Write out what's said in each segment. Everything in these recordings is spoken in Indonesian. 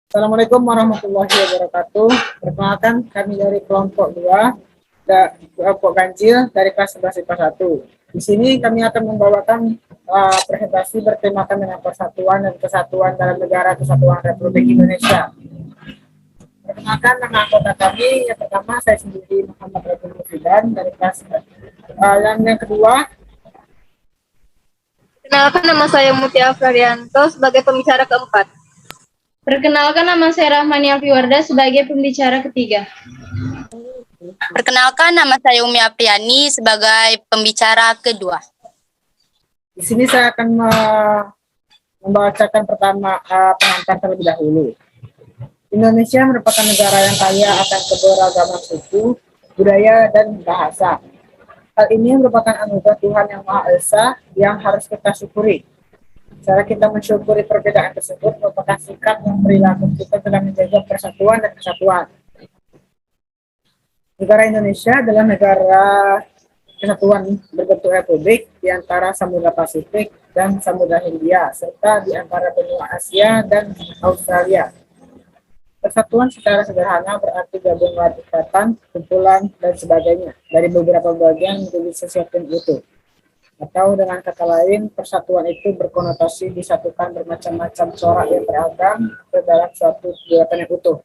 Assalamualaikum warahmatullahi wabarakatuh. Perkenalkan, kami dari kelompok 2, kelompok ganjil dari kelas 11 IPA 1. Di sini kami akan membawakan presentasi bertemakan dengan persatuan dan kesatuan dalam negara kesatuan Republik Indonesia. Perkenalkan nama anggota kami, yang pertama saya sendiri Muhammad Rasul Mufidan dari kelas yang kedua. Perkenalkan, nama saya Mutia Florianto sebagai pembicara keempat. Perkenalkan, nama saya Rahmani Alfiwarda sebagai pembicara ketiga. Perkenalkan, nama saya Umi Apriani sebagai pembicara kedua. Di sini saya akan membacakan pertama pengantar terlebih dahulu. Indonesia merupakan negara yang kaya akan keberagaman suku, budaya, dan bahasa. Hal ini merupakan anugerah Tuhan Yang Maha Esa yang harus kita syukuri. Cara kita mensyukuri perbedaan tersebut merupakan sikap dan perilaku kita dalam menjaga persatuan dan kesatuan. Negara Indonesia adalah negara kesatuan berbentuk republik di antara Samudra Pasifik dan Samudra Hindia, serta di antara benua Asia dan Australia. Persatuan secara sederhana berarti gabungan ikatan, kumpulan, dan sebagainya dari beberapa bagian menjadi sesuatu yang utuh. Atau dengan kata lain, persatuan itu berkonotasi disatukan bermacam-macam corak yang beragam ke dalam suatu kegiatan yang utuh.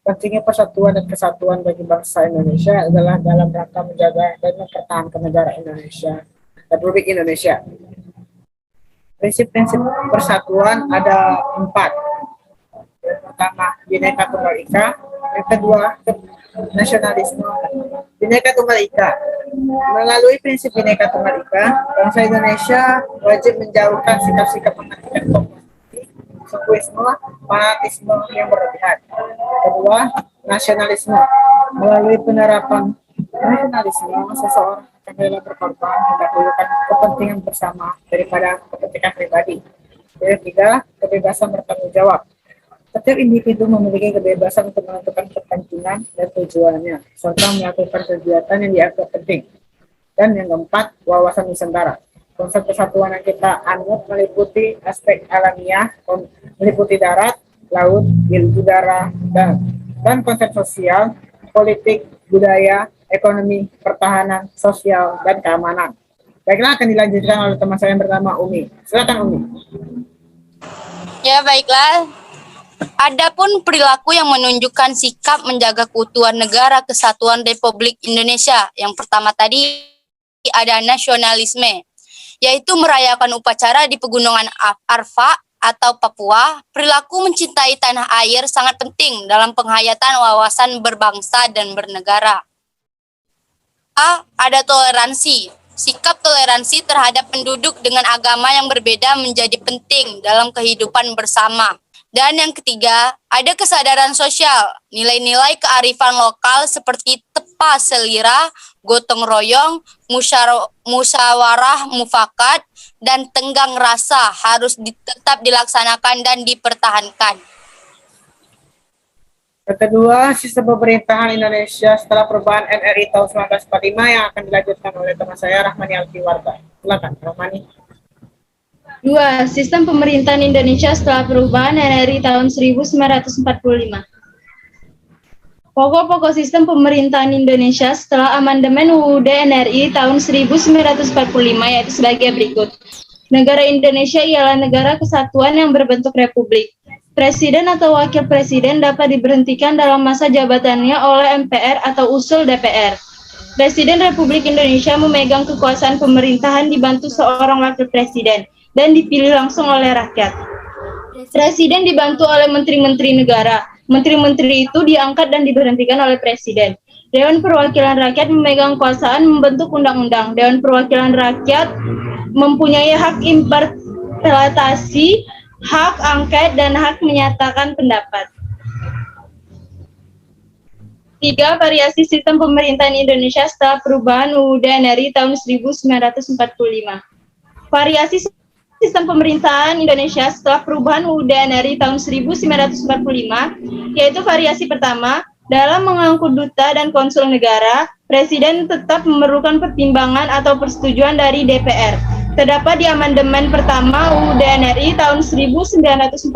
Pentingnya persatuan dan kesatuan bagi bangsa Indonesia adalah dalam rangka menjaga dan mempertahankan negara Indonesia, Republik Indonesia. Prinsip-prinsip persatuan ada 4. Yang pertama, Bhinneka Tunggal Ika. Yang kedua, nasionalisme. Bhinneka Tunggal Ika. Melalui prinsip Bhinneka Tunggal Ika, bangsa Indonesia wajib menjauhkan sikap-sikap menghentikan populisme, fanatisme yang berlebihan. Kedua, nasionalisme. Melalui penerapan nasionalisme, seseorang akan rela berkorban mendahulukan kepentingan bersama daripada kepentingan pribadi. Yang ketiga, kebebasan bertanggung jawab. Setiap individu memiliki kebebasan untuk menentukan kepentingan dan tujuannya, serta melakukan kegiatan yang dianggap penting. Dan yang keempat, wawasan Nusantara. Konsep kesatuan yang kita anut meliputi aspek alamiah, meliputi darat, laut, udara, dan konsep sosial, politik, budaya, ekonomi, pertahanan, sosial, dan keamanan. Baiklah, akan dilanjutkan oleh teman saya yang bernama Umi. Silakan Umi. Ya, baiklah. Adapun perilaku yang menunjukkan sikap menjaga keutuhan negara kesatuan Republik Indonesia. Yang pertama tadi ada nasionalisme, yaitu merayakan upacara di pegunungan Arfah atau Papua. Perilaku mencintai tanah air sangat penting dalam penghayatan wawasan berbangsa dan bernegara. Ada toleransi. Sikap toleransi terhadap penduduk dengan agama yang berbeda menjadi penting dalam kehidupan bersama. Dan yang ketiga, ada kesadaran sosial. Nilai-nilai kearifan lokal seperti tepa selira, gotong royong, musyawarah mufakat, dan tenggang rasa harus tetap dilaksanakan dan dipertahankan. Yang kedua, sistem pemerintahan Indonesia setelah perubahan NRI tahun 1945 yang akan dilanjutkan oleh teman saya Rahmani Alfiwarda. Silakan, Rahmani. 2. Sistem pemerintahan Indonesia setelah perubahan NRI tahun 1945. Pokok-pokok sistem pemerintahan Indonesia setelah amandemen UUD NRI tahun 1945 yaitu sebagai berikut. Negara Indonesia ialah negara kesatuan yang berbentuk republik. Presiden atau wakil presiden dapat diberhentikan dalam masa jabatannya oleh MPR atau usul DPR. Presiden Republik Indonesia memegang kekuasaan pemerintahan dibantu seorang wakil presiden dan dipilih langsung oleh rakyat. Presiden dibantu oleh menteri-menteri negara. Menteri-menteri itu diangkat dan diberhentikan oleh presiden. Dewan Perwakilan Rakyat memegang kekuasaan membentuk undang-undang. Dewan Perwakilan Rakyat mempunyai hak interpelasi, hak angket, dan hak menyatakan pendapat. 3. Variasi sistem pemerintahan Indonesia setelah perubahan UUD NRI tahun 1945. Variasi sistem pemerintahan Indonesia setelah perubahan UUD NRI tahun 1945, yaitu variasi pertama, dalam mengangkut duta dan konsul negara, Presiden tetap memerlukan pertimbangan atau persetujuan dari DPR. Terdapat di amandemen pertama UUD NRI tahun 1945.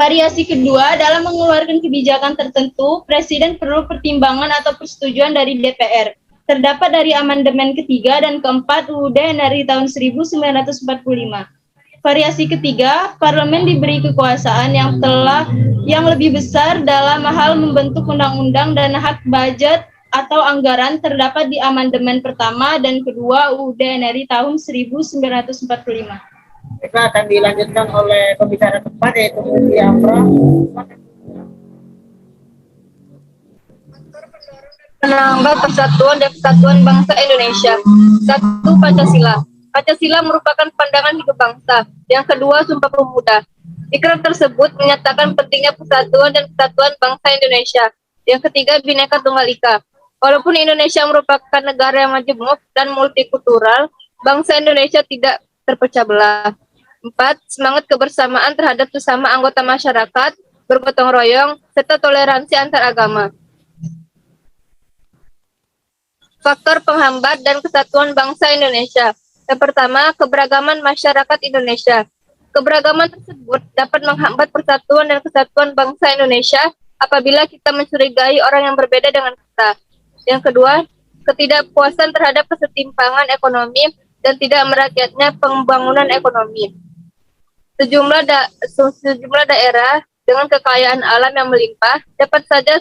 Variasi kedua, dalam mengeluarkan kebijakan tertentu, Presiden perlu pertimbangan atau persetujuan dari DPR. Terdapat dari amandemen ketiga dan keempat UUD NRI tahun 1945. Variasi ketiga, parlemen diberi kekuasaan yang lebih besar dalam hal membentuk undang-undang dan hak budget atau anggaran terdapat di amandemen pertama dan kedua UUD NRI tahun 1945. Baiklah, akan dilanjutkan oleh pembicara keempat yaitu Putri Afra. Menambah persatuan dan kesatuan bangsa Indonesia. 1. Pancasila. Pancasila merupakan pandangan hidup bangsa. Yang kedua, Sumpah Pemuda. Ikrar tersebut menyatakan pentingnya persatuan dan kesatuan bangsa Indonesia. Yang ketiga, Bhinneka Tunggal Ika. Walaupun Indonesia merupakan negara yang majemuk dan multikultural, bangsa Indonesia tidak terpecah belah. 4. Semangat kebersamaan terhadap sesama anggota masyarakat, bergotong royong, serta toleransi antar agama. Faktor penghambat dan kesatuan bangsa Indonesia. Yang pertama, keberagaman masyarakat Indonesia. Keberagaman tersebut dapat menghambat persatuan dan kesatuan bangsa Indonesia apabila kita mencurigai orang yang berbeda dengan kita. Yang kedua, ketidakpuasan terhadap kesetimpangan ekonomi dan tidak merakyatnya pembangunan ekonomi. Sejumlah daerah dengan kekayaan alam yang melimpah dapat saja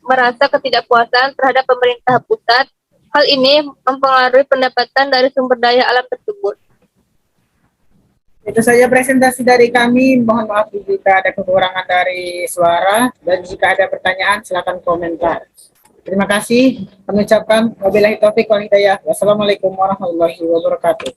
merasa ketidakpuasan terhadap pemerintah pusat. Hal ini mempengaruhi pendapatan dari sumber daya alam tersebut. Itu saja presentasi dari kami. Mohon maaf jika ada kekurangan dari suara, dan jika ada pertanyaan silakan komentar. Terima kasih. Kami ucapkan wabillahi taufiq wal hidayah. Wassalamualaikum warahmatullahi wabarakatuh.